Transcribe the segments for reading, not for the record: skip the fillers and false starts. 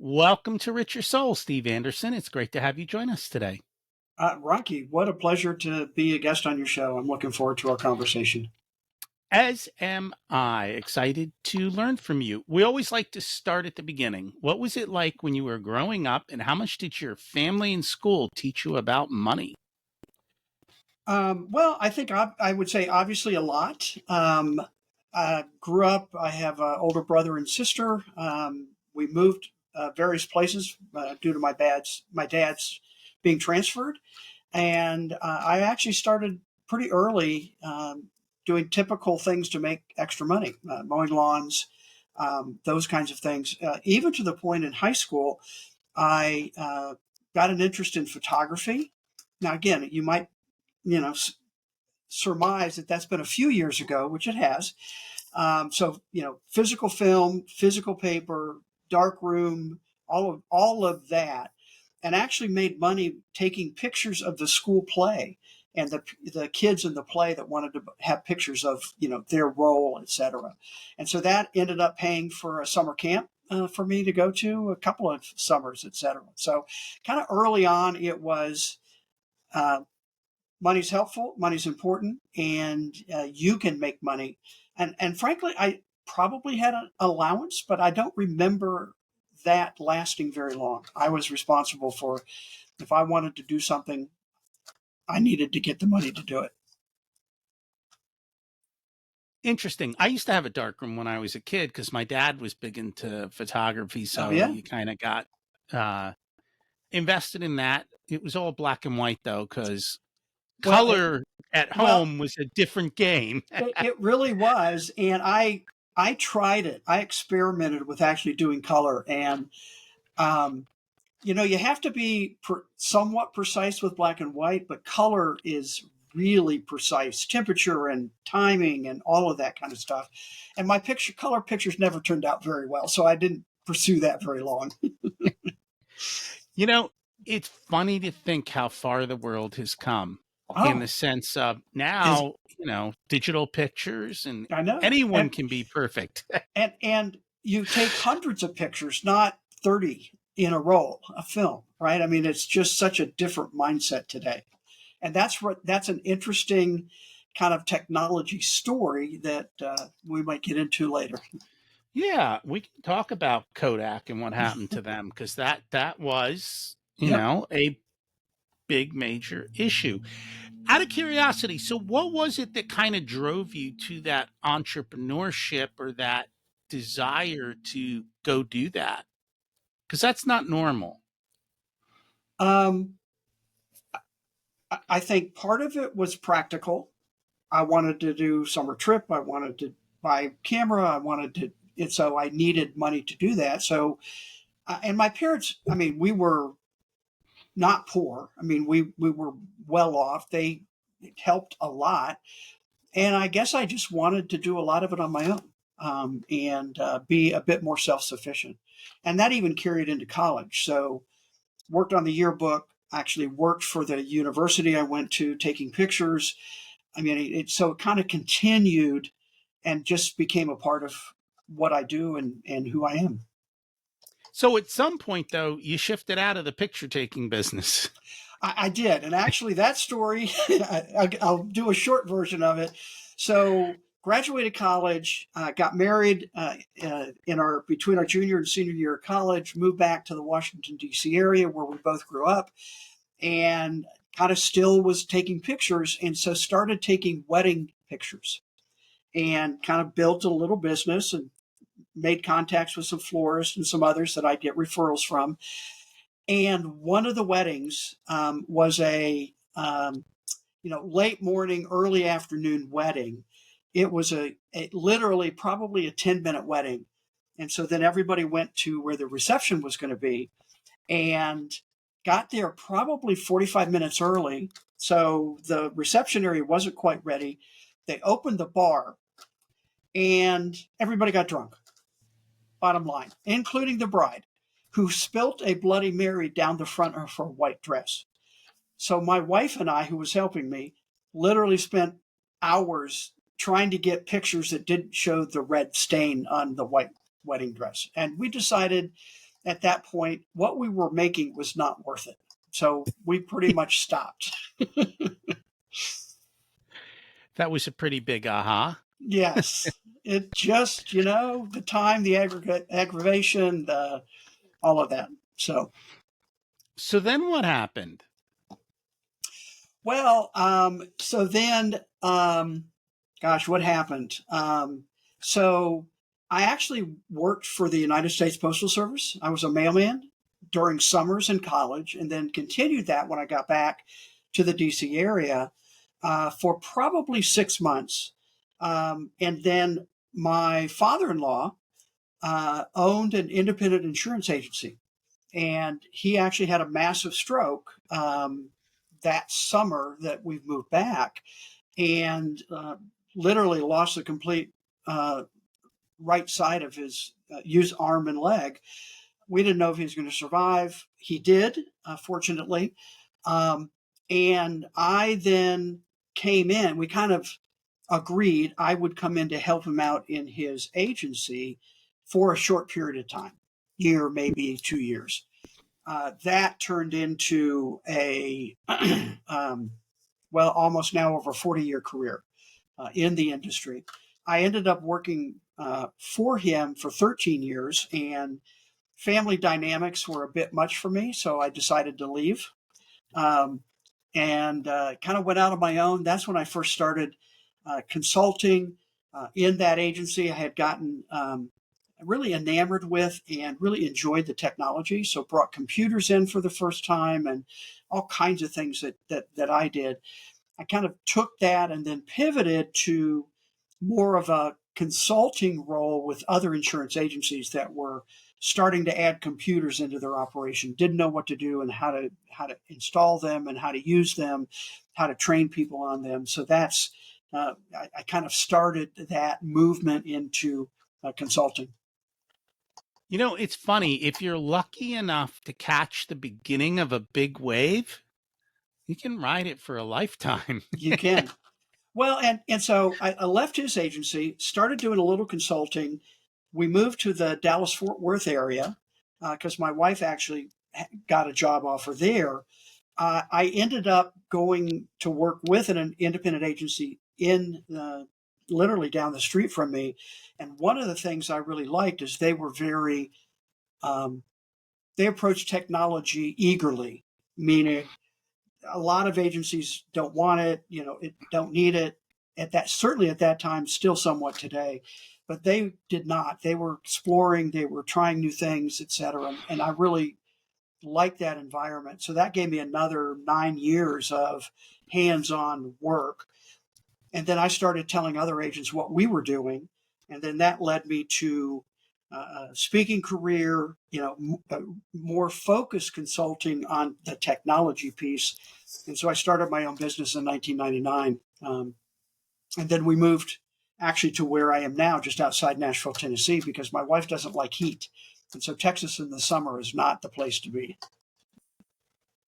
Welcome to Richer Soul, Steve Anderson. It's great to have you join us today. Rocky, what a pleasure to be a guest on your show. I'm looking forward to our conversation. As am I, excited to learn from you. We always like to start at the beginning. What was it like when you were growing up, and how much did your family and school teach you about money? Well, I think I would say obviously a lot. I grew up, I have an older brother and sister. We moved various places due to my dad's being transferred. And I actually started pretty early doing typical things to make extra money, mowing lawns, those kinds of things. Even to the point in high school, I got an interest in photography. Now, again, you might, you know, surmise that that's been a few years ago, which it has. So, physical film, physical paper, dark room, all of that, and actually made money taking pictures of the school play and the kids in the play that wanted to have pictures of their role, etc. And so that ended up paying for a summer camp for me to go to a couple of summers, etc. So kind of early on, it was uh, money's helpful, money's important, and you can make money. And frankly, I probably had an allowance, but I don't remember that lasting very long. I was responsible for if I wanted to do something, I needed to get the money to do it. Interesting. I used to have a darkroom when I was a kid because my dad was big into photography. Oh So yeah. you kind of got uh, invested in that. It was all black and white, though, because Well, it, color at well, home was a different game. it really was, and I tried it. I experimented with actually doing color, and um, you have to be somewhat precise with black and white, but color is really precise. Temperature and timing and all of that kind of stuff. And my color pictures never turned out very well, so I didn't pursue that very long. You know, it's funny to think how far the world has come in the Oh, sense of is now, digital pictures and I know. anyone And can be perfect. and you take hundreds of pictures, not 30 in a roll, a film, right? I mean, it's just such a different mindset today. And that's an interesting kind of technology story that we might get into later. Yeah, we can talk about Kodak and what happened to them because that was, Yep. a big major issue. Out of curiosity, so what was it that kind of drove you to that entrepreneurship or that desire to go do that? Because that's not normal. Um, I think part of it was practical. I wanted to do summer trip. I wanted to buy camera. I wanted to, and so I needed money to do that. So, and my parents, I mean, we were not poor. I mean, we were well off. They helped a lot, and I guess I just wanted to do a lot of it on my own and be a bit more self sufficient. And that even carried into college. So worked on the yearbook. Actually worked for the university I went to, taking pictures. I mean, so it kind of continued and just became a part of what I do and who I am. So at some point, though, you shifted out of the picture taking business. I did, and actually, that story I'll do a short version of it. So, graduated college, got married in our between our junior and senior year of college. Moved back to the Washington D.C. area where we both grew up, and kind of still was taking pictures, and so started taking wedding pictures, and kind of built a little business and made contacts with some florists and some others that I'd get referrals from. And one of the weddings was a late morning, early afternoon wedding. It was a literally probably a 10-minute wedding. And so then everybody went to where the reception was going to be and got there probably 45 minutes early. So the reception area wasn't quite ready. They opened the bar and everybody got drunk, bottom line, including the bride, who spilt a Bloody Mary down the front of her white dress. So my wife and I, who was helping me, literally spent hours trying to get pictures that didn't show the red stain on the white wedding dress. And we decided, at that point, what we were making was not worth it. So we pretty much stopped. That was a pretty big aha. Yes. It just, the time, the aggravation, all of that. So, So then what happened? well, so then, gosh, what happened? So I actually worked for the United States Postal Service. I was a mailman during summers in college, and then continued that when I got back to the DC area for probably 6 months. And then my father in law owned an independent insurance agency, and he actually had a massive stroke that summer that we've moved back, and literally lost the complete right side of his used arm and leg. We didn't know if he was going to survive. He did, fortunately. Um, and I then came in. We kind of agreed I would come in to help him out in his agency for a short period of time, year, maybe 2 years. That turned into a, well, almost now over 40-year career in the industry. I ended up working for him for 13 years, and family dynamics were a bit much for me, so I decided to leave um, and kind of went out on my own. That's when I first started consulting in that agency. I had gotten really enamored with and really enjoyed the technology, so brought computers in for the first time and all kinds of things that I did. I kind of took that and then pivoted to more of a consulting role with other insurance agencies that were starting to add computers into their operation, didn't know what to do and how to install them and how to use them, how to train people on them. So that's I kind of started that movement into consulting. It's funny. If you're lucky enough to catch the beginning of a big wave, you can ride it for a lifetime. You can. Well, and so I left his agency, started doing a little consulting. We moved to the Dallas Fort Worth area because my wife actually got a job offer there. I ended up going to work with an independent agency in literally down the street from me. And one of the things I really liked is they were very, um, they approached technology eagerly, meaning a lot of agencies don't want it, it don't need it at that, certainly at that time, still somewhat today, but they did not. They were exploring, they were trying new things, et cetera. And I really liked that environment. So that gave me another 9 years of hands-on work. And then I started telling other agents what we were doing. And then that led me to a speaking career, more focused consulting on the technology piece. And so I started my own business in 1999. And then we moved actually to where I am now, just outside Nashville, Tennessee, because my wife doesn't like heat. And so Texas in the summer is not the place to be.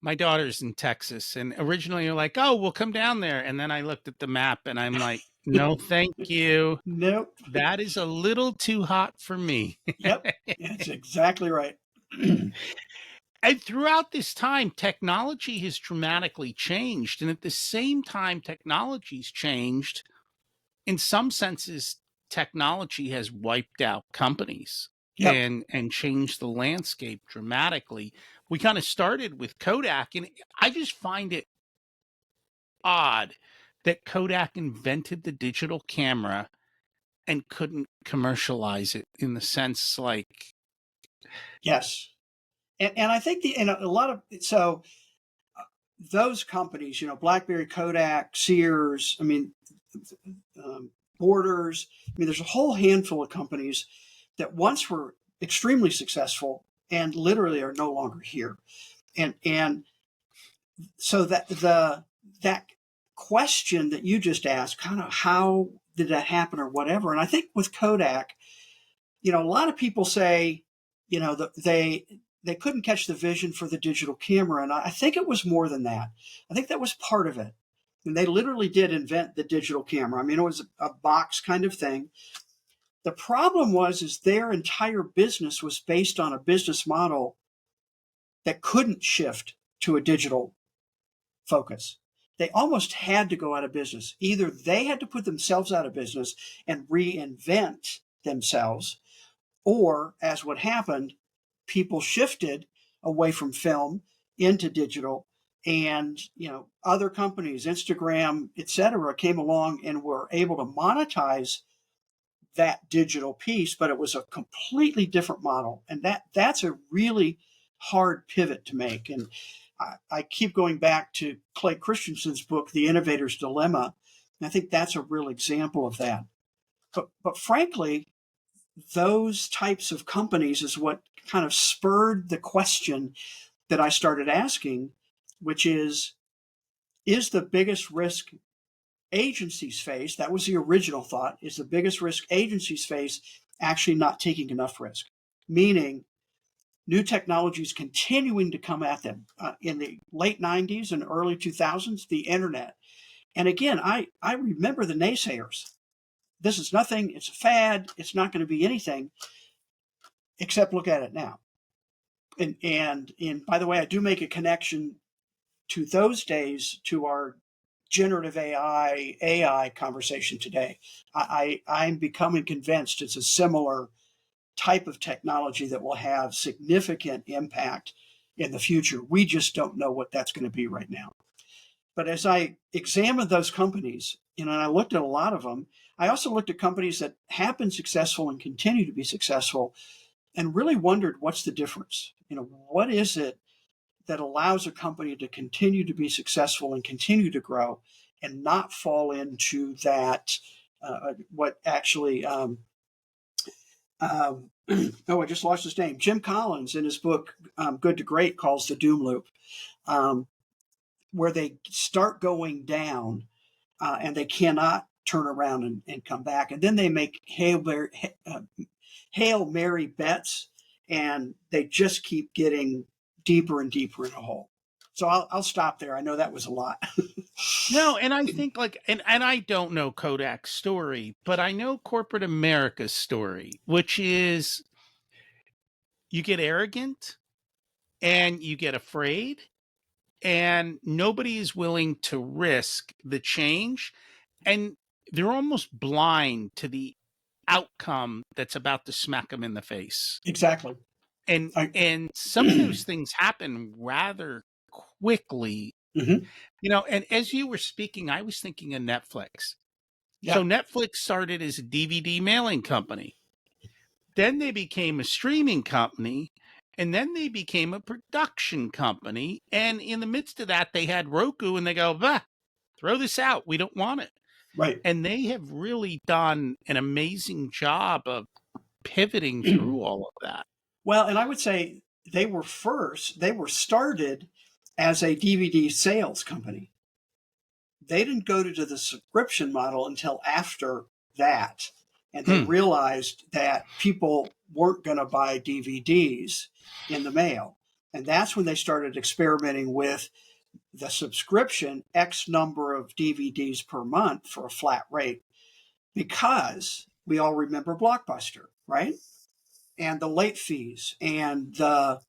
My daughter's in Texas, and originally you're like, "Oh, we'll come down there." And then I looked at the map and I'm like, "No, thank you. Nope. That is a little too hot for me." Yep. That's exactly right. And throughout this time, technology has dramatically changed. And at the same time, technology's changed, in some senses, technology has wiped out companies Yep. and changed the landscape dramatically. We kind of started with Kodak, and I just find it odd that Kodak invented the digital camera and couldn't commercialize it in the sense like, Yes. And I think a lot of, so those companies, BlackBerry, Kodak, Sears, I mean, Borders, I mean, there's a whole handful of companies that once were extremely successful and literally are no longer here. And so that question that you just asked, kind of how did that happen or whatever. And I think with Kodak, a lot of people say, they couldn't catch the vision for the digital camera. And I think it was more than that. I think that was part of it. And they literally did invent the digital camera. I mean, it was a box kind of thing. The problem is their entire business was based on a business model that couldn't shift to a digital focus. They almost had to go out of business. Either they had to put themselves out of business and reinvent themselves, or as what happened, people shifted away from film into digital, and other companies, Instagram, etc., came along and were able to monetize that digital piece, but it was a completely different model. And that's a really hard pivot to make. And I keep going back to Clay Christensen's book, The Innovator's Dilemma. And I think that's a real example of that. But frankly, those types of companies is what kind of spurred the question that I started asking, which is the biggest risk agencies face, that was the original thought, is the biggest risk agencies face actually not taking enough risk? Meaning, new technologies continuing to come at them. In the late 90s and early 2000s, the internet. And again, I remember the naysayers. This is nothing, it's a fad, it's not going to be anything, except look at it now. And by the way, I do make a connection to those days to our generative AI conversation today. I'm becoming convinced it's a similar type of technology that will have significant impact in the future. We just don't know what that's going to be right now. But as I examined those companies, and I looked at a lot of them, I also looked at companies that have been successful and continue to be successful, and really wondered, what's the difference? What is it that allows a company to continue to be successful and continue to grow and not fall into that, what actually, oh, I just lost his name. Jim Collins, in his book, Good to Great, calls the doom loop, where they start going down and they cannot turn around and come back. And then they make Hail Mary bets, and they just keep getting deeper and deeper in a hole. So I'll stop there. I know that was a lot. No, and I think and I don't know Kodak's story, but I know corporate America's story, which is you get arrogant and you get afraid, and nobody is willing to risk the change, and they're almost blind to the outcome that's about to smack them in the face. Exactly. And some of those things happen rather quickly. Mm-hmm. And as you were speaking, I was thinking of Netflix. Yeah. So Netflix started as a DVD mailing company. Then they became a streaming company, and then they became a production company. And in the midst of that, they had Roku, and they go, bah, throw this out. We don't want it. Right. And they have really done an amazing job of pivoting through all of that. Well, and I would say they were started as a DVD sales company. They didn't go to the subscription model until after that. And they realized that people weren't going to buy DVDs in the mail. And that's when they started experimenting with the subscription, X number of DVDs per month for a flat rate, because we all remember Blockbuster, right? And the late fees and the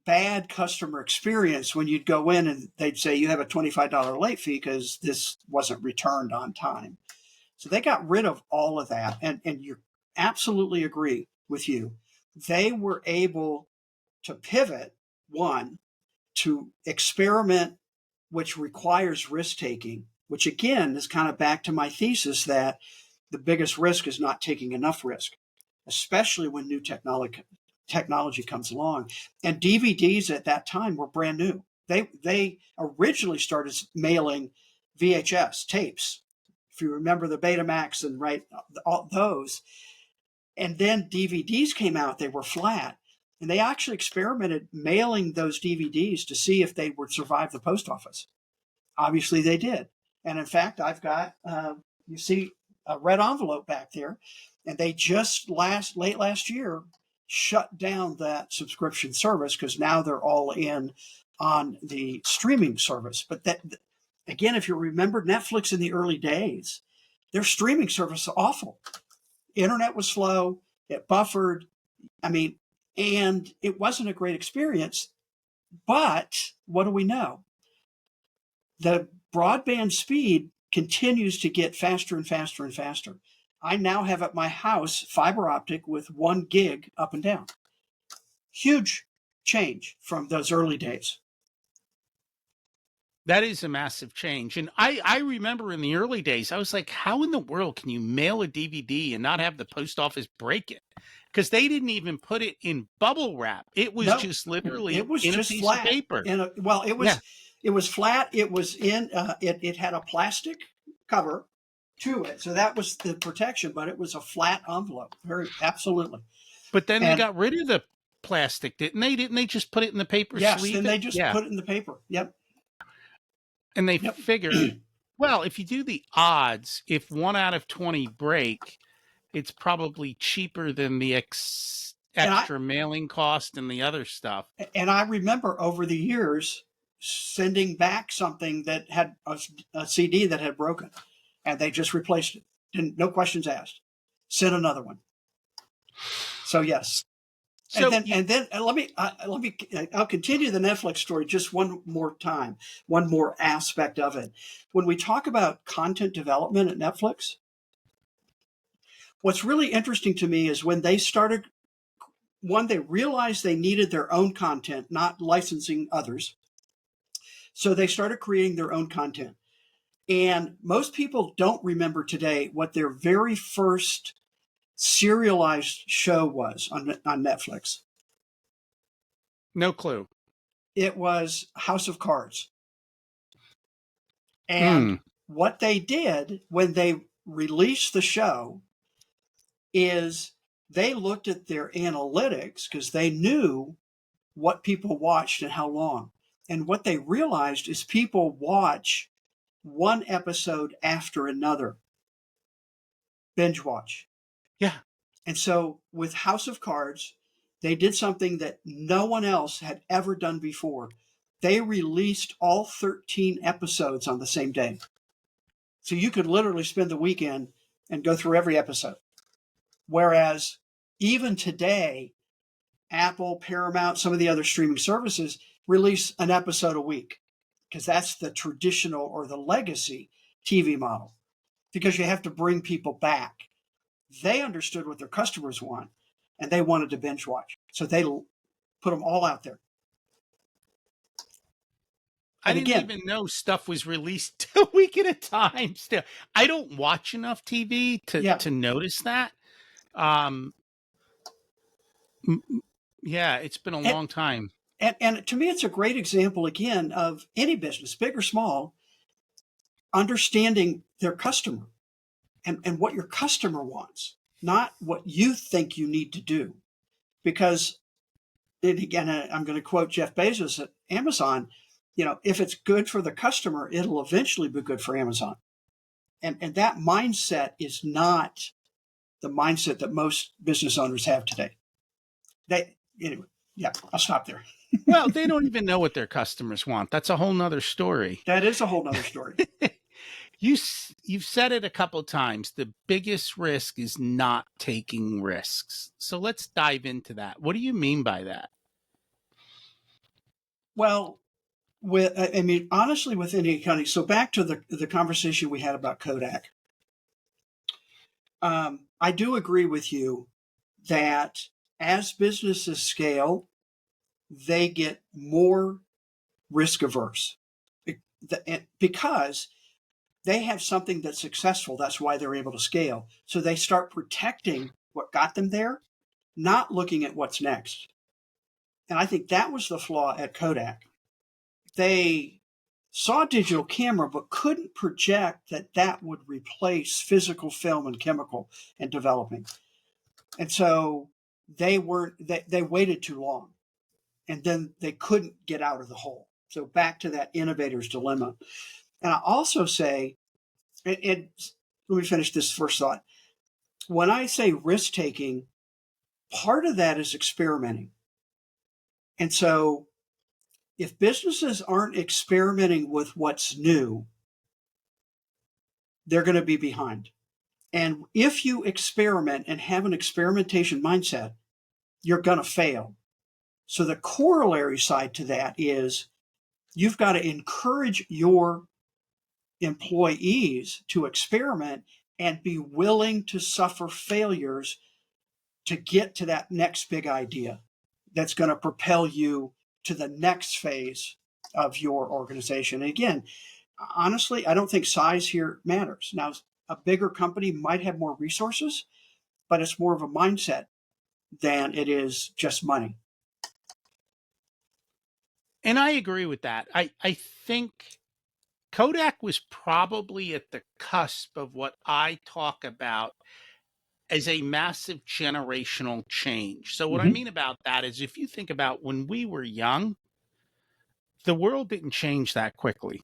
bad customer experience when you'd go in and they'd say you have a $25 late fee because this wasn't returned on time. So they got rid of all of that. And you absolutely agree with you. They were able to pivot, one, to experiment, which requires risk taking, which again is kind of back to my thesis that the biggest risk is not taking enough risk, especially when new technology comes along. And DVDs at that time were brand new. They originally started mailing VHS tapes, if you remember the Betamax and all those. And then DVDs came out, they were flat. And they actually experimented mailing those DVDs to see if they would survive the post office. Obviously, they did. And in fact, I've got, you see a red envelope back there. And they just late last year shut down that subscription service because now they're all in on the streaming service. But that, again, if you remember Netflix in the early days, their streaming service is awful. internet was slow, it buffered. I mean, and it wasn't a great experience. But what do we know? The broadband speed continues to get faster and faster and faster. I now have at my house fiber optic with 1 gig up and down. Huge change from those early days. That is a massive change. And I remember in the early days, I was like, how in the world can you mail a DVD and not have the post office break it? Because they didn't even put it in bubble wrap. It was No, just literally it was in a just piece of flat. paper. Well, Yeah. it was flat. It was in it had a plastic cover to it, so that was the protection. But it was a flat envelope. Very absolutely. But then they And got rid of the plastic, didn't they? Didn't they just put it in the paper yes, sleeve then it? they just Yeah. put it in the paper. Yep. And they Yep. figured, well, if you do the odds, if 1 out of 20 break, it's probably cheaper than the and I extra mailing cost and the other stuff. and I remember over the years sending back something that had a CD that had broken, and they just replaced it. Didn't no questions asked. Sent another one. So yes, So and then I'll continue the Netflix story just one more time, one more aspect of it. When we talk about content development at Netflix, what's really interesting to me is when they started. One, they realized they needed their own content, not licensing others. So they started creating their own content. And most people don't remember today what their very first serialized show was on Netflix. no clue. It was House of Cards. And Mm. what they did when they released the show is they looked at their analytics because they knew what people watched and how long. And what they realized is people watch one episode after another, binge watch. Yeah. And so with House of Cards, they did something that no one else had ever done before. They released all 13 episodes on the same day. So you could literally spend the weekend and go through every episode. Whereas even today, Apple, Paramount, some of the other streaming services release an episode a week because that's the traditional or the legacy TV model because you have to bring people back. They understood what their customers want and they wanted to binge watch. So they put them all out there. I And didn't again, even know stuff was released a week at a time still. I don't watch enough TV yeah. to notice that. Um yeah, it's been a And, long time. and to me, it's a great example, again, of any business, big or small, understanding their customer and what your customer wants, not what you think you need to do. Because, and again, I'm going to quote Jeff Bezos at Amazon, if it's good for the customer, it'll eventually be good for Amazon. And that mindset is not the mindset that most business owners have today. Anyway, yeah, I'll stop there. Well, they don't even know what their customers want. That's a whole nother story. That is a whole nother story. You've said it a couple times. The biggest risk is not taking risks. So let's dive into that. What do you mean by that? Well, honestly, with any company. So back to the conversation we had about Kodak. I do agree with you that as businesses scale, they get more risk averse because they have something that's successful. That's why they're able to scale. So they start protecting what got them there, not looking at what's next. And I think that was the flaw at Kodak. They saw digital camera, but couldn't project that that would replace physical film and chemical and developing. And so they waited too long, and then they couldn't get out of the hole. So back to that innovator's dilemma. And I also say, and let me finish this first thought. When I say risk taking, part of that is experimenting. And so if businesses aren't experimenting with what's new, they're going to be behind. And if you experiment and have an experimentation mindset, you're going to fail. So the corollary side to that is you've got to encourage your employees to experiment and be willing to suffer failures to get to that next big idea that's going to propel you to the next phase of your organization. And again, honestly, I don't think size here matters. Now, a bigger company might have more resources, but it's more of a mindset than it is just money. And I agree with that. I think Kodak was probably at the cusp of what I talk about as a massive generational change. So, what I Mm-hmm. mean about that is if you think about when we were young, the world didn't change that quickly,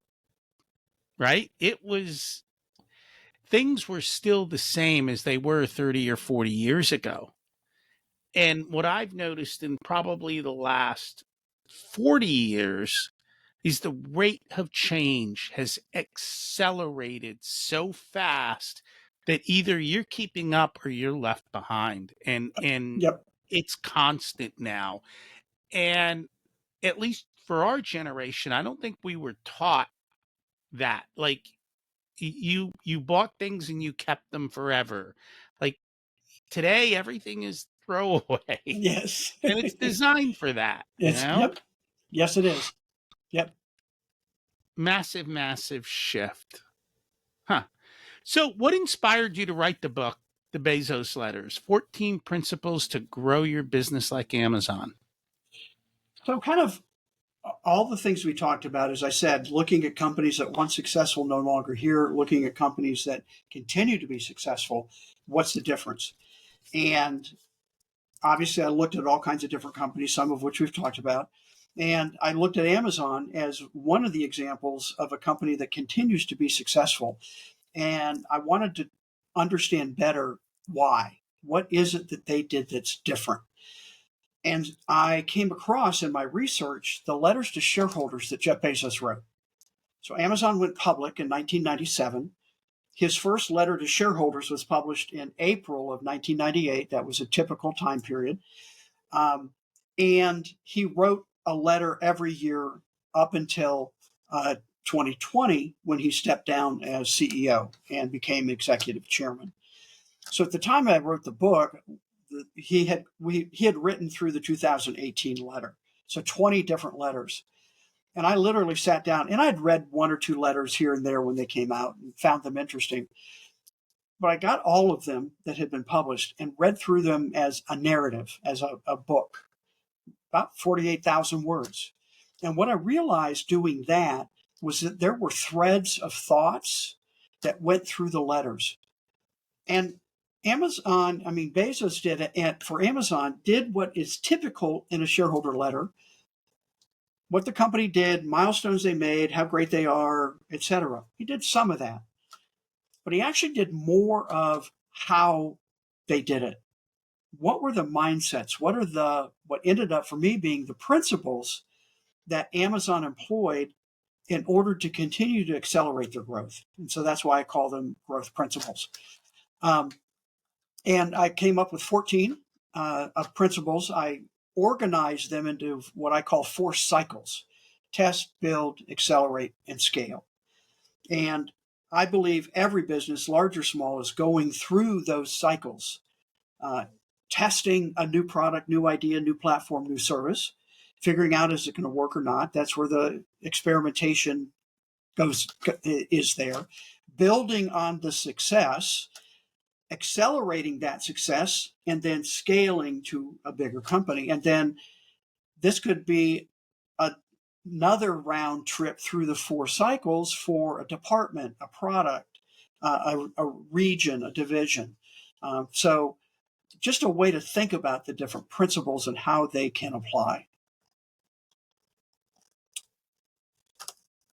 right? Things were still the same as they were 30 or 40 years ago. And what I've noticed in probably the last 40 years is the rate of change has accelerated so fast that either you're keeping up or you're left behind. And Yep. it's constant now. And at least for our generation, I don't think we were taught that. Like you bought things and you kept them forever. Like today everything is throwaway. Yes. And it's designed for that, you It's, know? yep. Yes, it is. Yep. Massive, massive shift. Huh. So, what inspired you to write the book, The Bezos Letters 14 Principles to Grow Your Business Like Amazon? So, kind of all the things we talked about, as I said, looking at companies that once successful no longer here, looking at companies that continue to be successful, what's the difference? And obviously, I looked at all kinds of different companies, some of which we've talked about. And I looked at Amazon as one of the examples of a company that continues to be successful. And I wanted to understand better why. What is it that they did that's different? And I came across in my research the letters to shareholders that Jeff Bezos wrote. So Amazon went public in 1997. His first letter to shareholders was published in April of 1998. That was a typical time period. Um, and he wrote a letter every year up until 2020 when he stepped down as CEO and became executive chairman. So at the time I wrote the book, he had written through the 2018 letter, so 20 different letters. And I literally sat down and I'd read one or two letters here and there when they came out and found them interesting. But I got all of them that had been published and read through them as a narrative, as a book, about 48,000 words. And what I realized doing that was that there were threads of thoughts that went through the letters. And Amazon, I mean, Bezos did it, and for Amazon, did what is typical in a shareholder letter, what the company did, milestones they made, how great they are, etc. He did some of that, but he actually did more of how they did it. What were the mindsets? What ended up for me being the principles that Amazon employed in order to continue to accelerate their growth? And so that's why I call them growth principles. Um, and I came up with 14 of principles. I organized them into what I call 4 cycles: test, build, accelerate, and scale. And I believe every business, large or small, is going through those cycles, uh, testing a new product, new idea, new platform, new service, figuring out is it going to work or not. That's where the experimentation is there. Building on the success, accelerating that success, and then scaling to a bigger company. And then this could be another round trip through the 4 cycles for a department, a product, a region, a division. So just a way to think about the different principles and how they can apply.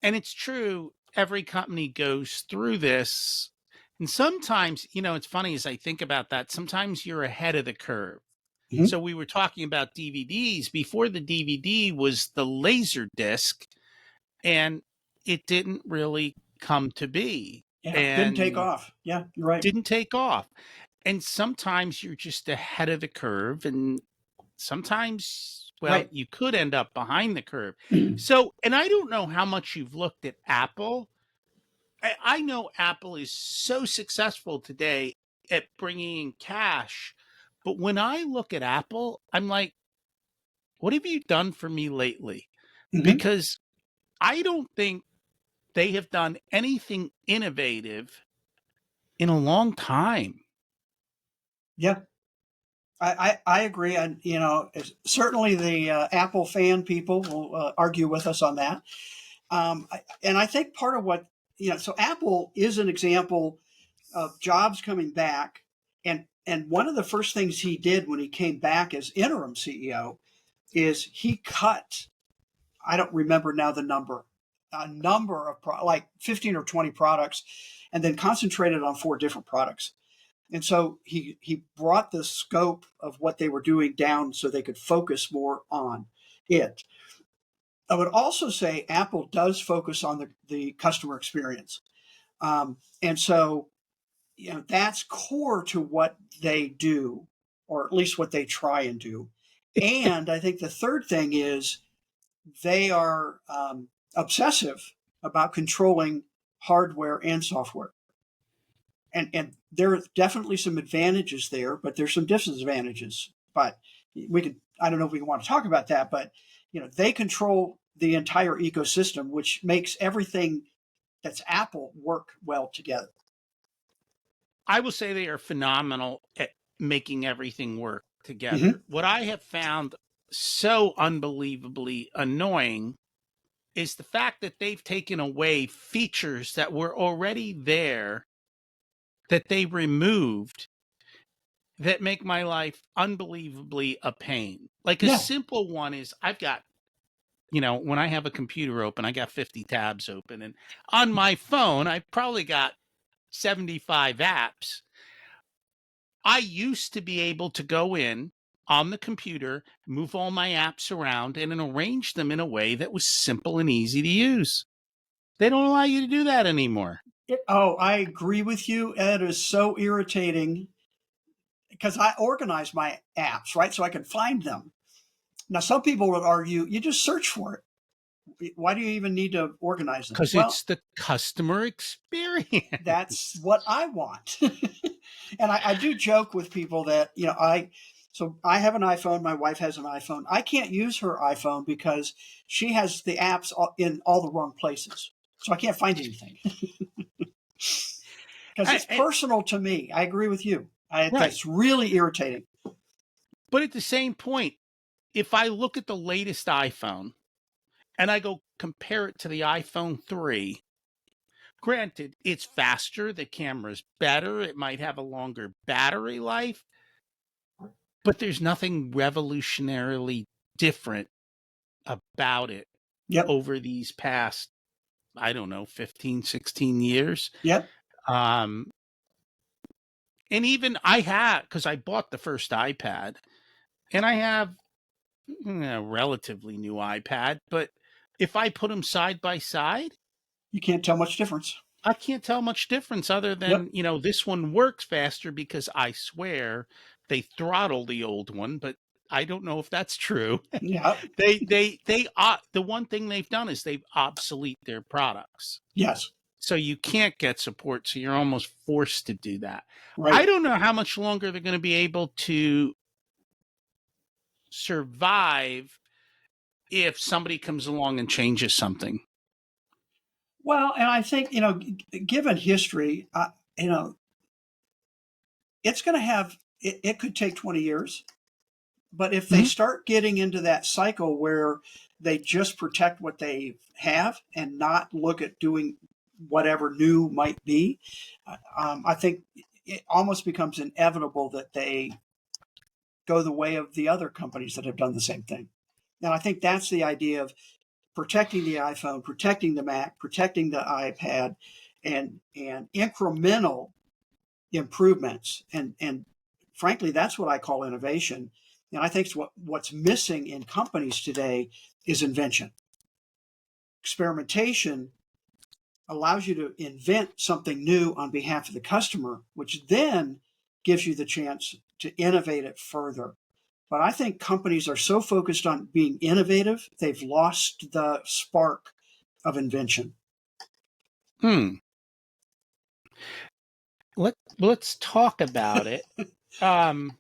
And it's true, every company goes through this. And sometimes, it's funny as I think about that, sometimes you're ahead of the curve. Mm-hmm. So we were talking about DVDs. Before the DVD was the laser disc, and it didn't really come to be. Yeah, didn't take and off. Yeah, you're right. didn't take off. And sometimes you're just ahead of the curve, and sometimes, well, Right. you could end up behind the curve. So, and I don't know how much you've looked at Apple. I know Apple is so successful today at bringing in cash, but when I look at Apple, I'm like, what have you done for me lately? Hmm. Because I don't think they have done anything innovative in a long time. Yeah, I agree. And, certainly the Apple fan people will argue with us on that. And I think part of what, so Apple is an example of Jobs coming back. And one of the first things he did when he came back as interim CEO is he cut, I don't remember now the number, a number of like 15 or 20 products, and then concentrated on 4 different products. And so he brought the scope of what they were doing down so they could focus more on it. I would also say Apple does focus on the customer experience. And so, that's core to what they do, or at least what they try and do. And I think the third thing is they are obsessive about controlling hardware and software. And there are definitely some advantages there, but there's some disadvantages. But we could, I don't know if we want to talk about that, but they control the entire ecosystem, which makes everything that's Apple work well together. I will say they are phenomenal at making everything work Hmm. together. What I have found so unbelievably annoying is the fact that they've taken away features that were already there that they removed that make my life unbelievably a pain. Like a Yeah, simple one is I've got, when I have a computer open, I got 50 tabs open. And on my phone, I've probably got 75 apps. I used to be able to go in on the computer, move all my apps around, and then arrange them in a way that was simple and easy to use. They don't allow you to do that anymore. oh, I agree with you. It is so irritating because I organize my apps, right? So I can find them. Now, some people would argue you just search for it. Why do you even need to organize them? Because Well, it's the customer that's experience. what I want. And I do joke with people that, so I have an iPhone. My wife has an iPhone. I can't use her iPhone because she has the apps in all the wrong places. So I can't find anything because it's And, personal to me. I agree with you. right. That's really irritating. But at the same point, if I look at the latest iPhone and I go compare it to the iPhone 3, granted, it's faster, the camera's better, it might have a longer battery life, but there's nothing revolutionarily different about it Yep. over these past, I don't know, 15, 16 years. Yep. Um, and even I have, because I bought the first iPad and I have a relatively new iPad, but if I put them side by side, You can't tell much difference. I can't tell much difference other Yep. than, this one works faster because I swear they throttle the old one, but I don't know if that's true. Yep. The one thing they've done is they've obsolete their products. Yes. So you can't get support. So you're almost forced to do that. I Right. don't know how much longer they're going to be able to survive if somebody comes along and changes something. Well, and I think, given history, you know, it's going to have, it could take 20 years. But if they Mhm. start getting into that cycle where they just protect what they have and not look at doing whatever new might be, I think it almost becomes inevitable that they go the way of the other companies that have done the same thing. And I think that's the idea of protecting the iPhone, protecting the Mac, protecting the iPad, and incremental improvements. And frankly, that's what I call innovation. And I think what's missing in companies today is invention. Experimentation allows you to invent something new on behalf of the customer, which then gives you the chance to innovate it further. But I think companies are so focused on being innovative, they've lost the spark of invention. Hmm. Let's talk about it. Um,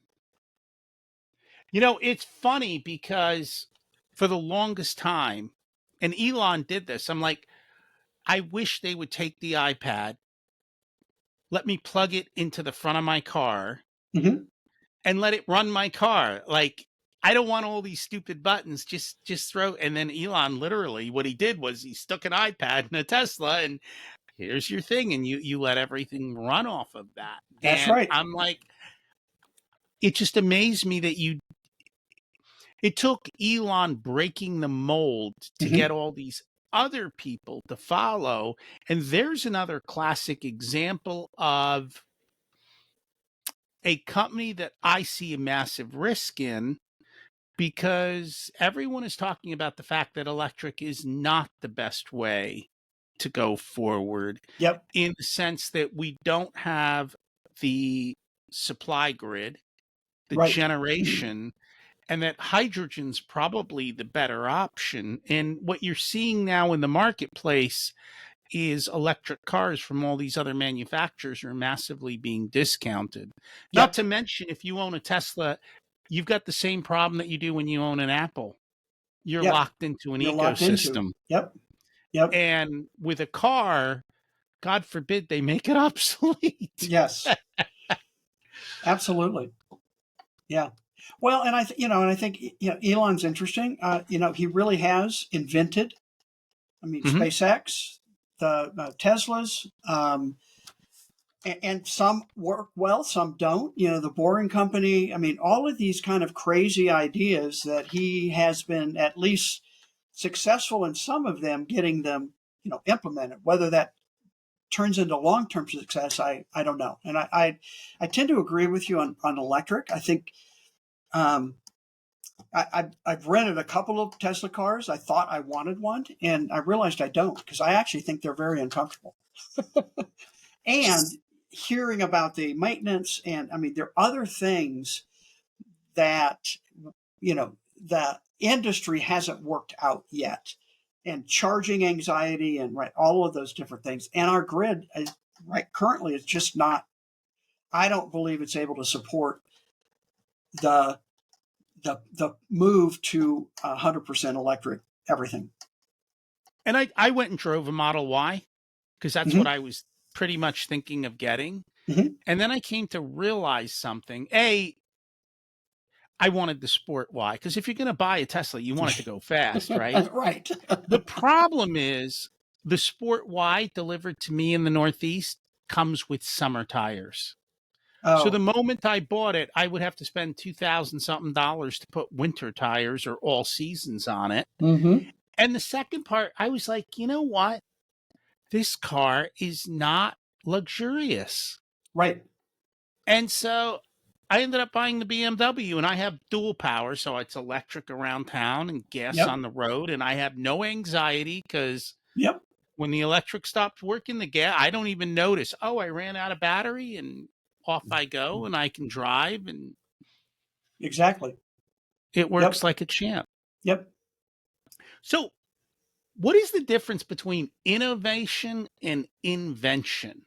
it's funny because for the longest time, and Elon did this. I'm like, I wish they would take the iPad, let me plug it into the front of my car, Mm-hmm. and let it run my car. Like, I don't want all these stupid buttons. Just throw. And then Elon, literally, what he did was he stuck an iPad in a Tesla, and here's your thing, and you let everything run off of that. That's And right. I'm like, it just amazed me that it took Elon breaking the mold to Mm-hmm. get all these other people to follow. And there's another classic example of a company that I see a massive risk in, because everyone is talking about the fact that electric is not the best way to go forward, Yep. in the sense that we don't have the supply grid, the Right. generation, and that hydrogen's probably the better option. And what you're seeing now in the marketplace is electric cars from all these other manufacturers are massively being discounted. Not Yep. to mention, if you own a Tesla, you've got the same problem that you do when you own an Apple. You're Yep. locked into an You're locked into. ecosystem. Yep. Yep. And with a car, God forbid they make it obsolete. Yes. Absolutely. Yeah. Well, and I think Elon's interesting. He really has invented. I mean, Mhm. SpaceX, the Teslas, and some work well, some don't. The Boring Company. I mean, all of these kind of crazy ideas that he has been at least successful in some of them, getting them implemented. Whether that turns into long-term success, I don't know. And I tend to agree with you on electric. I think um, I've rented a couple of Tesla cars. I thought I wanted one, and I realized I don't, because I actually think they're very uncomfortable. And hearing about the maintenance, and I mean, there are other things that the industry hasn't worked out yet, and charging anxiety, and right, all of those different things. And our grid, right, currently is just not. I don't believe it's able to support the the move to 100% electric everything. And I went and drove a Model Y because that's what Mm-hmm. I was pretty much thinking of getting. Mm-hmm. And then I came to realize something. I wanted the Sport Y, because if you're going to buy a Tesla, you want it to go fast, right? Right. The problem is the Sport Y delivered to me in the Northeast comes with summer tires. So the Oh. moment I bought it, I would have to spend 2,000 something dollars to put winter tires or all seasons on it. Mm-hmm. And the second part, I was like, you know what? This car is not luxurious. Right. And so I ended up buying the BMW, and I have dual power. So it's electric around town and gas Yep. on the road. And I have no anxiety because Yep. when the electric stops working, the gas, I don't even notice. Oh, I ran out of battery, and off I go, and I can drive, and Exactly. it Yep. works like a champ. Yep. So, what is the difference between innovation and invention?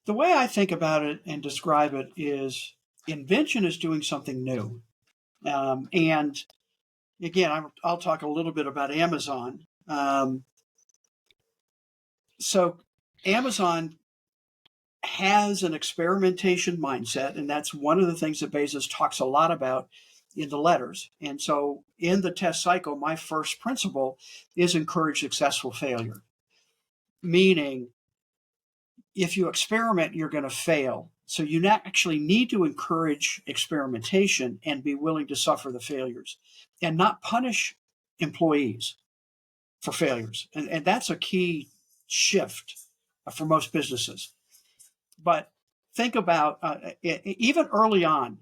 The way I think about it and describe it is invention is doing something new. And again, I'll talk a little bit about Amazon. So, Amazon has an experimentation mindset, and that's one of the things that Bezos talks a lot about in the letters. And so, in the test cycle, my first principle is encourage successful failure, meaning if you experiment, you're going to fail. So you actually need to encourage experimentation and be willing to suffer the failures and not punish employees for failures. And that's a key shift for most businesses. But think about even early on,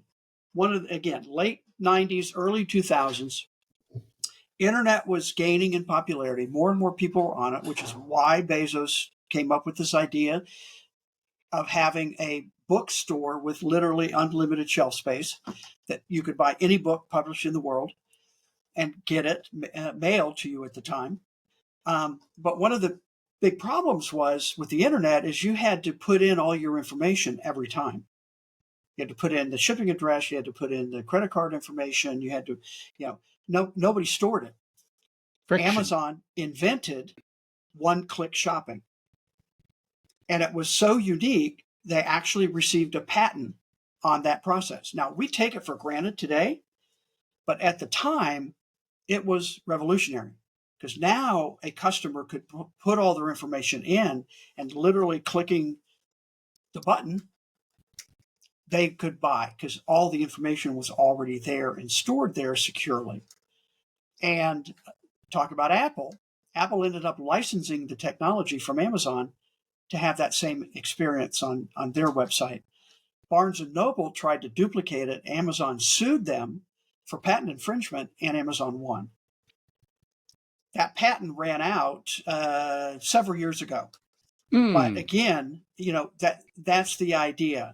again, late 90s, early 2000s, Internet was gaining in popularity. More and more people were on it, which is why Bezos came up with this idea of having a bookstore with literally unlimited shelf space, that you could buy any book published in the world and get it mailed to you at the time. But one of the big problems was with the internet is you had to put in all your information every time. You had to put in the shipping address, you had to put in the credit card information, you had to, nobody stored it. Friction. Amazon invented one-click shopping. And it was so unique, they actually received a patent on that process. Now, we take it for granted today, but at the time, it was revolutionary, because now a customer could put all their information in, and literally clicking the button, they could buy, because all the information was already there and stored there securely. And talk about Apple. Apple ended up licensing the technology from Amazon to have that same experience on their website. Barnes and Noble tried to duplicate it. Amazon sued them for patent infringement, and Amazon won. That patent ran out several years ago. But again, that's the idea.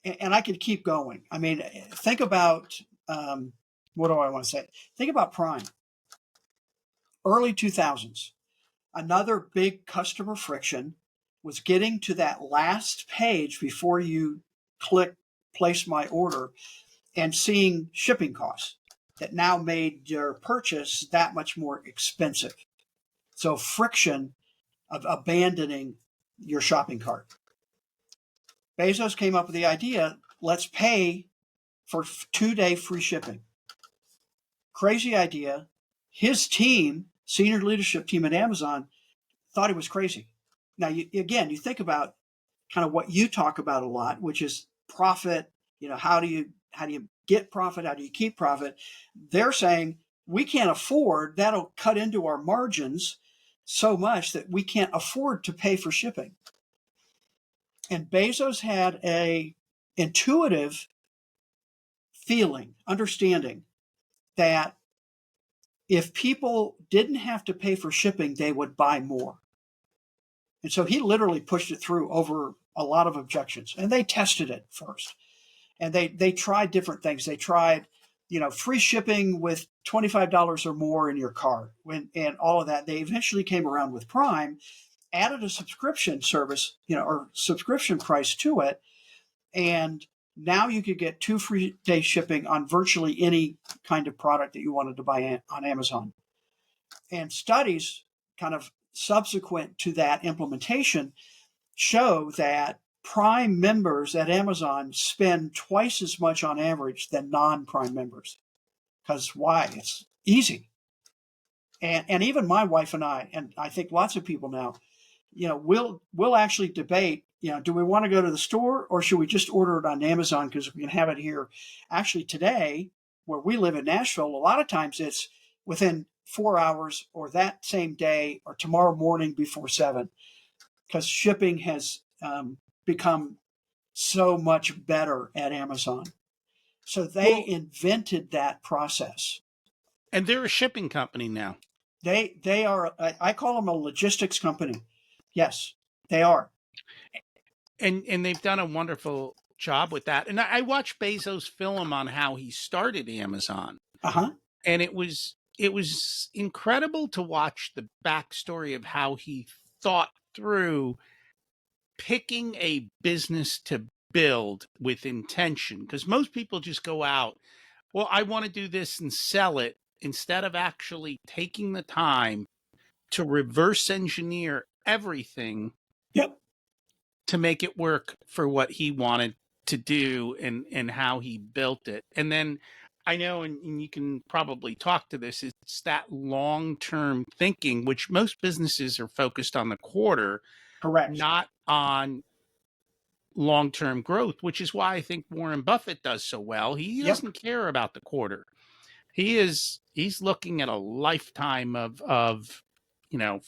And I could keep going. I mean, think about, what do I want to say? Think about Prime. Early 2000s. Another big customer friction was getting to that last page before you click place my order and seeing shipping costs that now made your purchase that much more expensive. So friction of abandoning your shopping cart. Bezos came up with the idea, let's pay for 2-day free shipping. Crazy idea. His team, senior leadership team at Amazon, thought it was crazy. Now, you think about kind of what you talk about a lot, which is profit. How do you get profit? How do you keep profit? They're saying we can't afford, that'll cut into our margins so much that we can't afford to pay for shipping. And Bezos had a intuitive feeling, understanding that if people didn't have to pay for shipping, they would buy more. And so he literally pushed it through over a lot of objections. And they tested it first. And they tried different things. They tried, free shipping with $25 or more in your cart, and all of that. They eventually came around with Prime, added a subscription service, or subscription price to it. And now you could get 2 free day shipping on virtually any kind of product that you wanted to buy on Amazon. And studies kind of subsequent to that implementation show that Prime members at Amazon spend twice as much on average than non-Prime members. Because why? It's easy. And even my wife and I think lots of people now, we'll actually debate, do we want to go to the store, or should we just order it on Amazon because we can have it here? Actually, today, where we live in Nashville, a lot of times it's within 4 hours, or that same day, or tomorrow morning before 7, because shipping has become so much better at Amazon. So they invented that process. And they're a shipping company now. They are, I call them a logistics company. Yes, they are. And they've done a wonderful job with that. And I watched Bezos' film on how he started Amazon. Uh-huh. And it was incredible to watch the backstory of how he thought through picking a business to build with intention. Because most people just go out, well, I want to do this and sell it, instead of actually taking the time to reverse engineer everything. Yep. To make it work for what he wanted to do, and how he built it. And then I know, and you can probably talk to this, it's that long-term thinking, which most businesses are focused on the quarter, Correct. not on long-term growth, which is why I think Warren Buffett does so well. He doesn't care about the quarter. He's looking at a lifetime of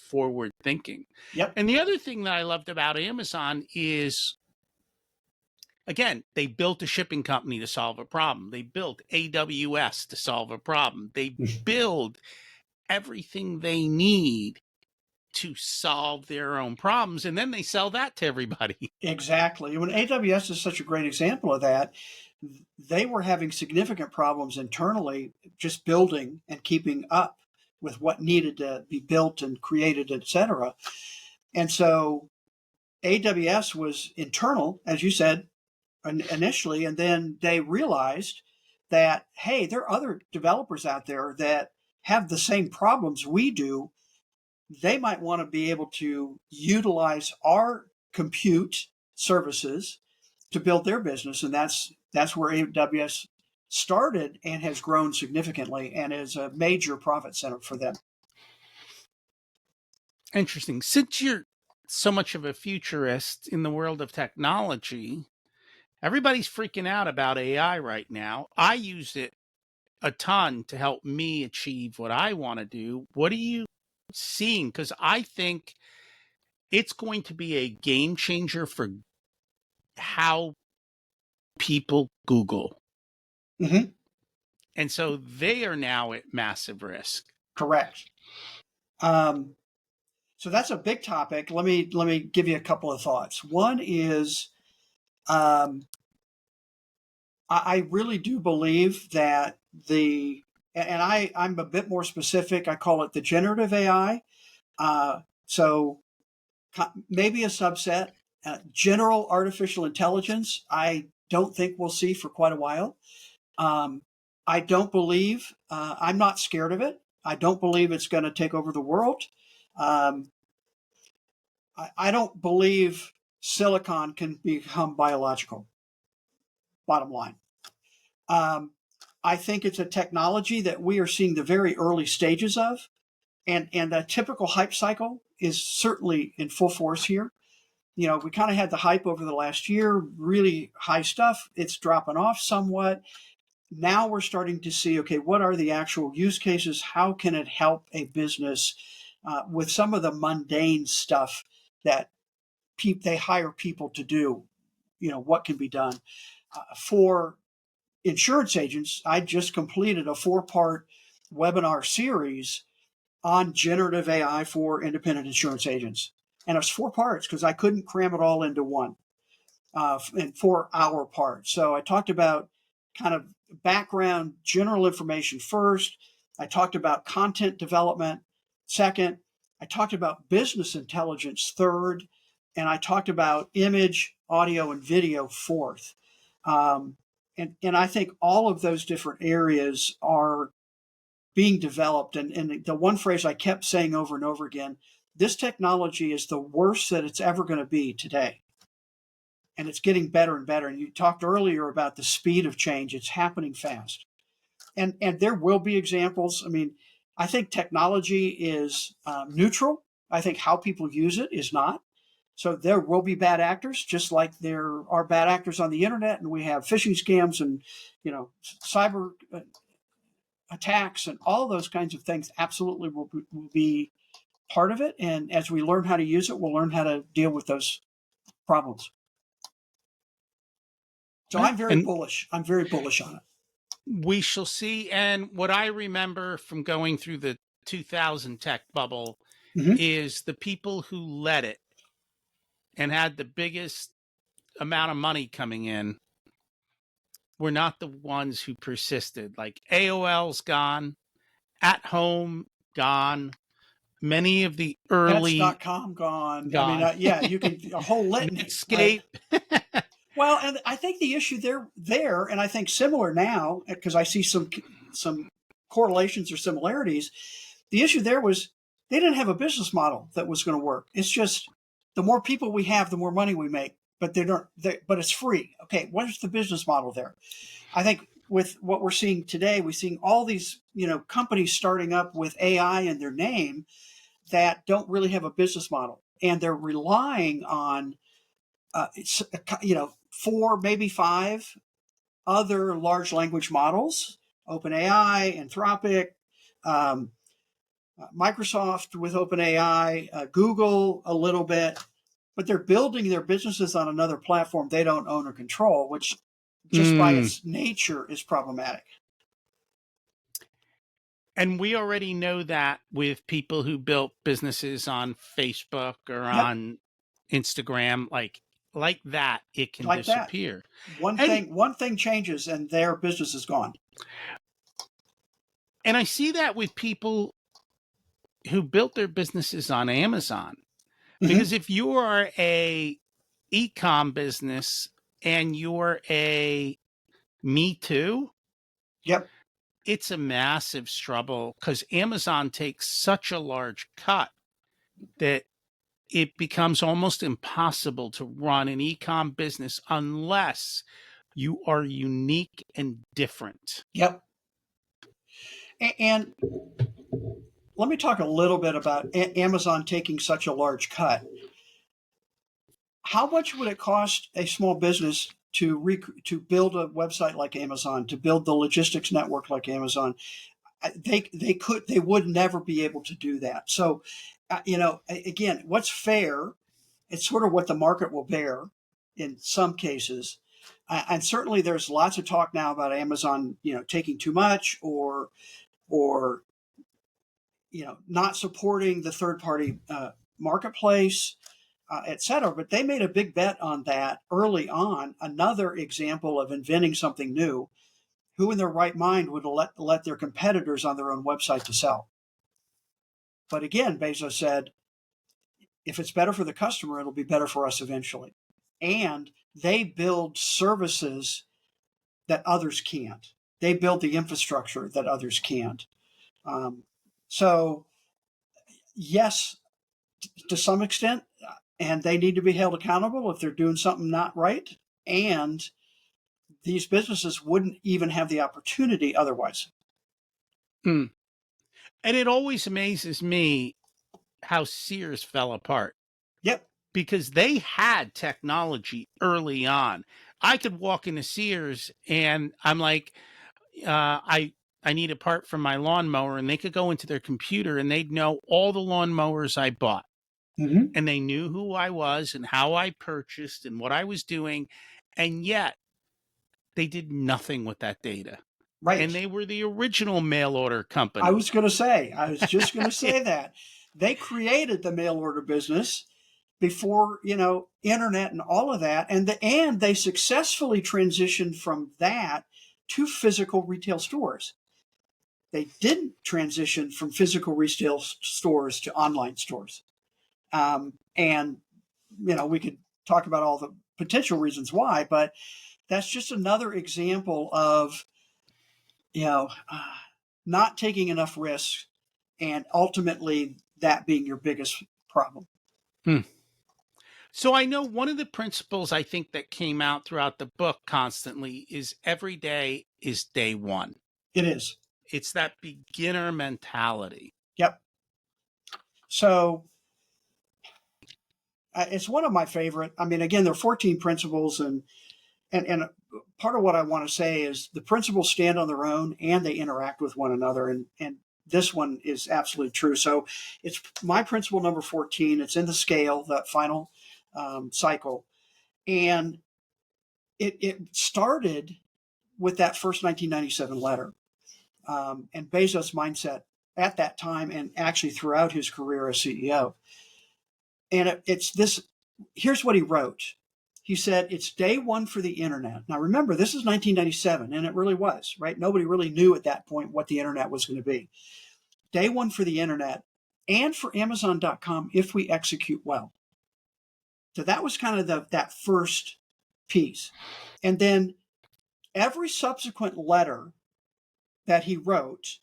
forward thinking. Yep. And the other thing that I loved about Amazon is Again, they built a shipping company to solve a problem. They built AWS to solve a problem. They build everything they need to solve their own problems, and then they sell that to everybody. Exactly. When AWS is such a great example of that, they were having significant problems internally just building and keeping up with what needed to be built and created, et cetera. And so AWS was internal, as you said, initially, and then they realized that, hey, there are other developers out there that have the same problems we do. They might want to be able to utilize our compute services to build their business, and that's where AWS started and has grown significantly and is a major profit center for them. Interesting. Since you're so much of a futurist in the world of technology, everybody's freaking out about AI right now. I use it a ton to help me achieve what I want to do. What are you seeing? Because I think it's going to be a game changer for how people Google. Mm-hmm. And so they are now at massive risk. Correct. So that's a big topic. Let me give you a couple of thoughts. One is, I really do believe that I'm a bit more specific. I call it the generative AI. So maybe a subset. General artificial intelligence, I don't think we'll see for quite a while. I don't believe, I'm not scared of it. I don't believe it's going to take over the world. Um, I don't believe silicon can become biological, bottom line. Um, I think it's a technology that we are seeing the very early stages of, and a typical hype cycle is certainly in full force here. You know, we kind of had the hype over the last year, really high stuff. It's dropping off somewhat. Now we're starting to see, okay, what are the actual use cases? How can it help a business with some of the mundane stuff that they hire people to do? You know, what can be done? For insurance agents, I just completed a 4-part webinar series on generative AI for independent insurance agents. And it was 4 parts because I couldn't cram it all into one in 4-hour parts. So I talked about kind of background, general information first. I talked about content development second. I talked about business intelligence third. And I talked about image, audio, and video fourth. And I think all of those different areas are being developed. And the one phrase I kept saying over and over again, this technology is the worst that it's ever going to be today. And it's getting better and better. And you talked earlier about the speed of change. It's happening fast. And there will be examples. I mean, I think technology is neutral. I think how people use it is not. So there will be bad actors, just like there are bad actors on the internet, and we have phishing scams and, you know, cyber attacks and all those kinds of things. Absolutely will be part of it. And as we learn how to use it, we'll learn how to deal with those problems. So I'm very bullish. I'm very bullish on it. We shall see. And what I remember from going through the 2000 tech bubble is the people who led it and had the biggest amount of money coming in were not the ones who persisted. Like AOL's gone, At Home gone, many of the early Pets.com gone. I mean, yeah, you can a whole litany. Netscape. Right? Well, and I think the issue there, and I think similar now because I see some correlations or similarities. The issue there was they didn't have a business model that was going to work. It's just the more people we have, the more money we make. But but it's free. Okay, what is the business model there? I think with what we're seeing today, we're seeing all these companies starting up with AI in their name that don't really have a business model, and they're relying on 4, maybe 5 other large language models: OpenAI, Anthropic, Microsoft with OpenAI, Google a little bit, but they're building their businesses on another platform they don't own or control, which just by Mm. its nature is problematic. And we already know that with people who built businesses on Facebook or Yep, on Instagram, like that, it can like that. disappear. One And thing, one thing changes, and their business is gone. I see that with people who built their businesses on Amazon. Mm-hmm. Because if you are a e-com business and you're a Me Too, Yep, it's a massive struggle because Amazon takes such a large cut that it becomes almost impossible to run an e-com business unless you are unique and different. yep. And let me talk a little bit about Amazon taking such a large cut. How much would it cost a small business to build a website like Amazon, to build the logistics network like Amazon? They would never be able to do that. So, again, what's fair? It's sort of what the market will bear in some cases. And certainly there's lots of talk now about Amazon, taking too much, or not supporting the third party marketplace, et cetera. But they made a big bet on that early on. Another example of inventing something new. Who in their right mind would let their competitors on their own website to sell? But again, Bezos said, if it's better for the customer, it'll be better for us eventually. And they build services that others can't. They build the infrastructure that others can't. Um, so, yes, to some extent, and they need to be held accountable if they're doing something not right. And these businesses wouldn't even have the opportunity otherwise. Mm. And it always amazes me how Sears fell apart Yep. because they had technology early on. I could walk into Sears and I'm like, I need a part for my lawnmower, and they could go into their computer and they'd know all the lawnmowers I bought, Mm-hmm. and they knew who I was and how I purchased and what I was doing, and yet they did nothing with that data. And Right. they were the original mail order I company. was going to say, I was just going to say that they created the mail order business before, internet and all of that. And they successfully transitioned from that to physical retail stores. They didn't transition from physical retail stores to online stores. And, we could talk about all the potential reasons why, but that's just another example of, you know, uh, not taking enough risks and ultimately that being your biggest problem. Hmm. So I know one of the principles I think that came out throughout the book constantly is every day is day one. It is. It's that beginner mentality. Yep. So it's one of my favorite. I mean, again, there are 14 principles, and part of what I want to say is the principles stand on their own and they interact with one another, and this one is absolutely true. So it's my principle number 14. It's in the scale, that final cycle, and it started with that first 1997 letter, and Bezos' mindset at that time, and actually throughout his career as CEO. And it's this. Here's what he wrote. He said, "It's day one for the internet." Now, remember, this is 1997, and it really was, right? Nobody really knew at that point what the internet was going to be. Day one for the internet and for Amazon.com if we execute well. So that was kind of that first piece. And then every subsequent letter that he wrote,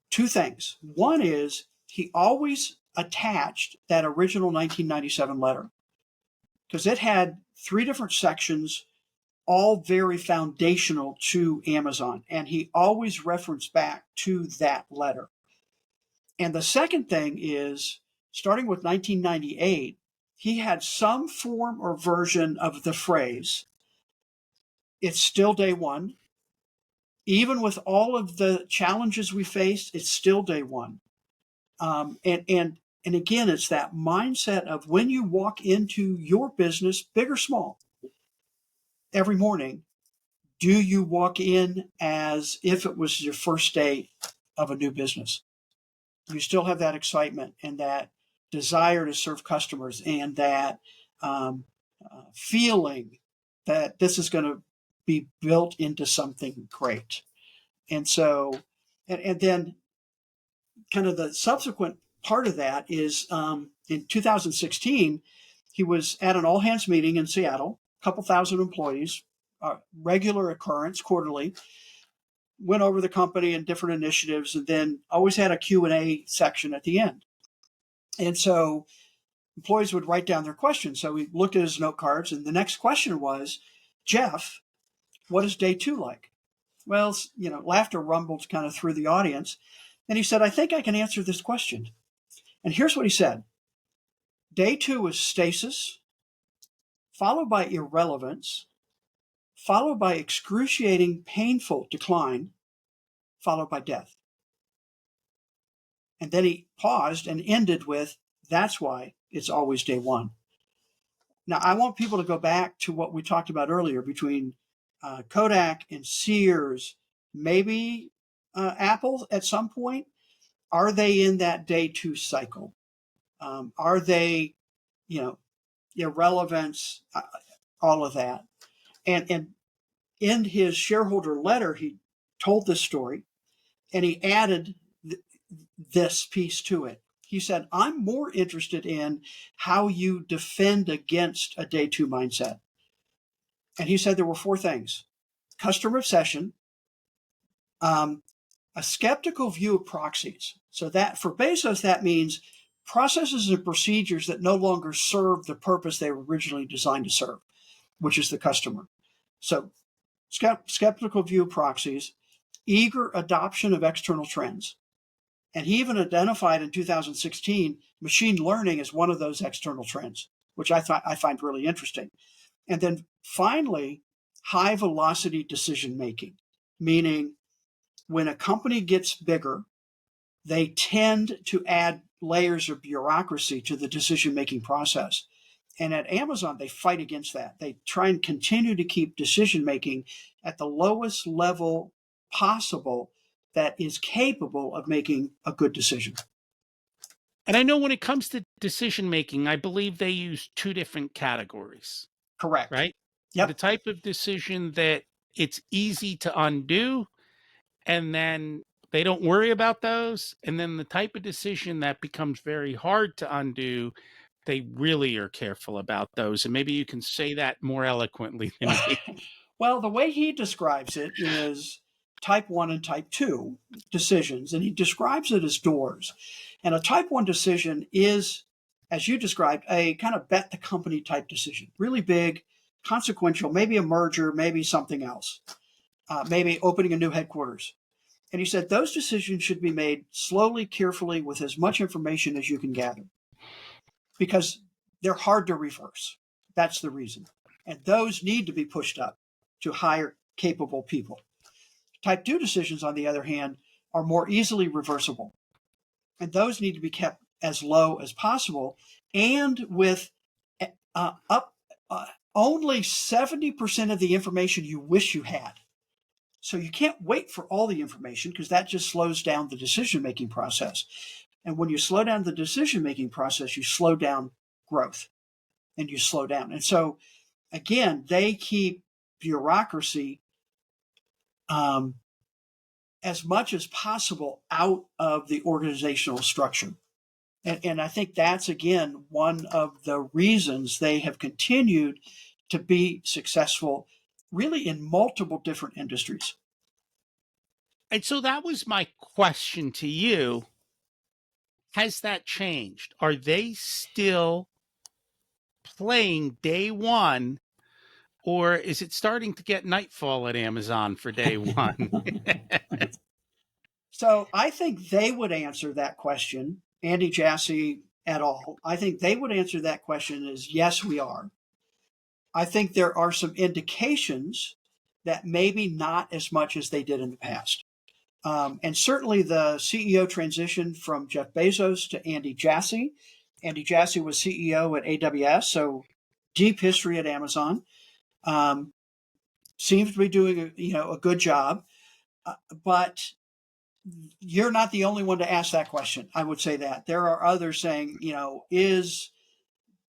two things. One is he always attached that original 1997 letter because it had three different sections, all very foundational to Amazon. And he always referenced back to that letter. And the second thing is, starting with 1998, he had some form or version of the phrase, "It's still day one." Even with all of the challenges we faced, it's still day one. And And again, it's that mindset of when you walk into your business, big or small, every morning, do you walk in as if it was your first day of a new business? You still have that excitement and that desire to serve customers and that feeling that this is going to be built into something great. And so, and then kind of the subsequent part of that is in 2016, he was at an all hands meeting in Seattle, a couple thousand employees, regular occurrence quarterly, went over the company and different initiatives, and then always had a Q&A section at the end. And so employees would write down their questions. So we looked at his note cards, and the next question was, Jeff, what is day 2 like? Well, laughter rumbled kind of through the audience. And he said, I think I can answer this question. And here's what he said. Day 2 is stasis, followed by irrelevance, followed by excruciating, painful decline, followed by death. And then he paused and ended with, that's why it's always day 1. Now, I want people to go back to what we talked about earlier between Kodak and Sears, maybe Apple at some point. Are they in that day 2 cycle? Are they, irrelevance, all of that? And in his shareholder letter, he told this story and he added this piece to it. He said, I'm more interested in how you defend against a day 2 mindset. And he said there were 4 things: customer obsession, a skeptical view of proxies. So that for Bezos, that means processes and procedures that no longer serve the purpose they were originally designed to serve, which is the customer. So skeptical view of proxies, eager adoption of external trends. And he even identified in 2016 machine learning as one of those external trends, which I find really interesting. And then finally, high velocity decision making, meaning when a company gets bigger, they tend to add layers of bureaucracy to the decision making process. And at Amazon, they fight against that. They try and continue to keep decision making at the lowest level possible that is capable of making a good decision. And I know when it comes to decision making, I believe they use 2 different categories, Correct. right? The Yep. type of decision that it's easy to undo, and then they don't worry about those. And then the type of decision that becomes very hard to undo, they really are careful about those. And maybe you can say that more eloquently than me. Well, the way he describes it is type 1 and type 2 decisions, and he describes it as doors. And a type 1 decision is, as you described, a kind of bet the company type decision, really big, consequential, maybe a merger, maybe something else, maybe opening a new headquarters. And he said those decisions should be made slowly, carefully, with as much information as you can gather, because they're hard to reverse. That's the reason. And those need to be pushed up to higher capable people. Type 2 decisions, on the other hand, are more easily reversible. And those need to be kept as low as possible and with only 70% of the information you wish you had. So you can't wait for all the information because that just slows down the decision-making process. And when you slow down the decision-making process, you slow down growth and you slow down. And so, again, they keep bureaucracy as much as possible out of the organizational structure. And I think that's, again, one of the reasons they have continued to be successful really in multiple different industries. And so that was my question to you. Has that changed? Are they still playing day 1, or is it starting to get nightfall at Amazon for day 1? So I think they would answer that question, Andy Jassy et al. I think they would answer that question as yes, we are. I think there are some indications that maybe not as much as they did in the past. And certainly the CEO transition from Jeff Bezos to Andy Jassy. Andy Jassy was CEO at AWS, so deep history at Amazon. Seems to be doing a good job, but you're not the only one to ask that question. I would say that there are others saying, is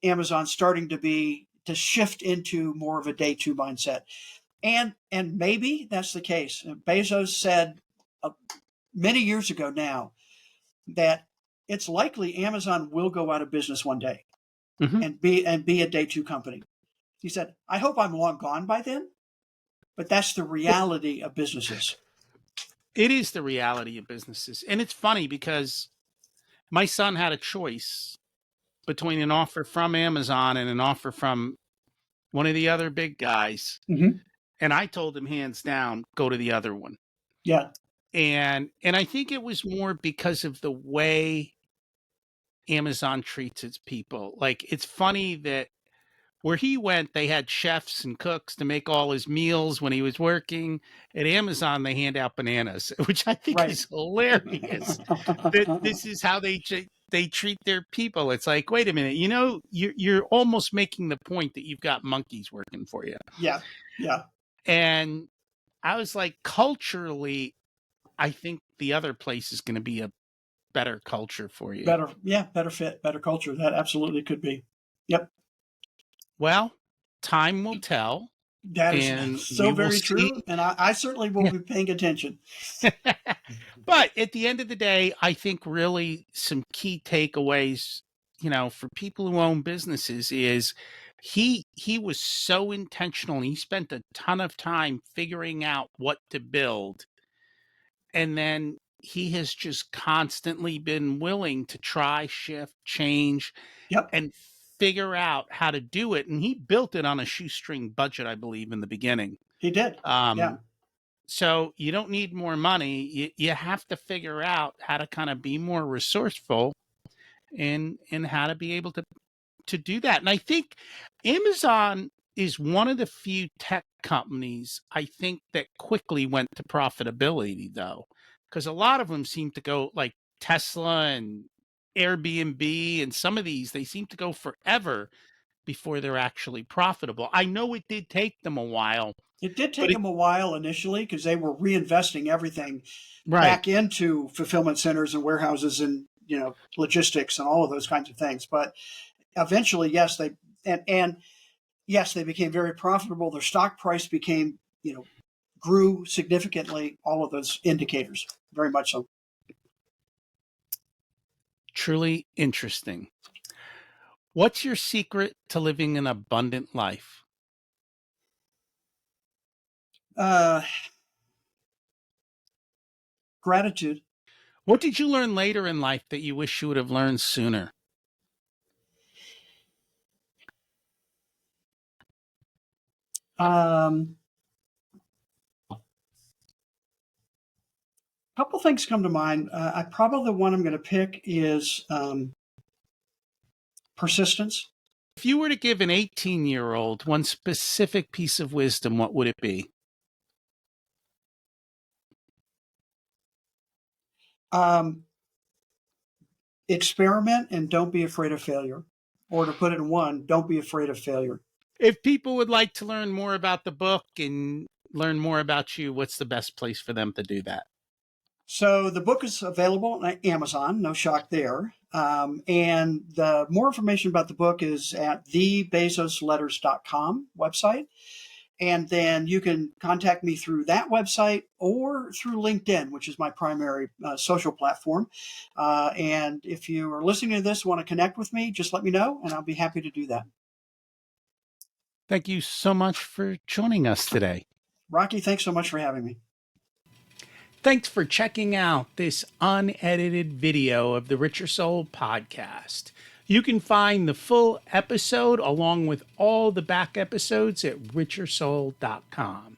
Amazon starting to shift into more of a day two mindset? And maybe that's the case. Bezos said many years ago now that it's likely Amazon will go out of business one day and be a day two company. He said, I hope I'm long gone by then, but that's the reality of businesses. It is the reality of businesses. And it's funny because my son had a choice between an offer from Amazon and an offer from one of the other big guys. Mm-hmm. And I told him hands down, go to the other one. Yeah. And I think it was more because of the way Amazon treats its people. Like, it's funny that where he went, they had chefs and cooks to make all his meals when he was working. At Amazon, they hand out bananas, which I think Right. is hilarious. That this is how they treat their people. It's like, wait a minute, you're almost making the point that you've got monkeys working for you. Yeah. Yeah. And I was like, culturally, I think the other place is going to be a better culture for you. Better fit, better culture. That absolutely could be. Yep. Well, time will tell, That is and so we will very see. true. And I certainly will be paying attention. But at the end of the day, I think really some key takeaways, for people who own businesses is he was so intentional and he spent a ton of time figuring out what to build. And then he has just constantly been willing to try, shift, change, Yep. and figure out how to do it. And he built it on a shoestring budget, I believe, in the beginning. He did. Yeah. So you don't need more money. You have to figure out how to kind of be more resourceful and how to be able to do that. And I think Amazon is one of the few tech companies I think that quickly went to profitability, though, because a lot of them seem to go like Tesla and Airbnb and some of these, they seem to go forever before they're actually profitable. I know it did take them a while, It did but take them a while initially because they were reinvesting everything right. back into fulfillment centers and warehouses and logistics and all of those kinds of things. But eventually, yes, and yes, they became very profitable. Their stock price became grew significantly. All of those indicators, very much so. Truly interesting. What's your secret to living an abundant life? Uh, Gratitude. What did you learn later in life that you wish you would have learned sooner? A couple things come to mind. I probably the one I'm going to pick is persistence. If you were to give an 18-year-old one specific piece of wisdom, what would it be? Um, Experiment and don't be afraid of failure. Or to put it in one, don't be afraid of failure. If people would like to learn more about the book and learn more about you, what's the best place for them to do that? So the book is available on Amazon, no shock there. And the more information about the book is at thebezosletters.com website. And then you can contact me through that website or through LinkedIn, which is my primary social platform. And if you are listening to this, want to connect with me, just let me know, and I'll be happy to do that. Thank you so much for joining us today. Rocky, thanks so much for having me. Thanks for checking out this unedited video of the Richer Soul podcast. You can find the full episode along with all the back episodes at richersoul.com.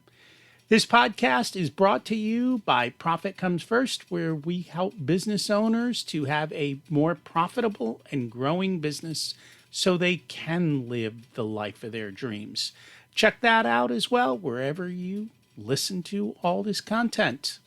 This podcast is brought to you by Profit Comes First, where we help business owners to have a more profitable and growing business so they can live the life of their dreams. Check that out as well wherever you listen to all this content.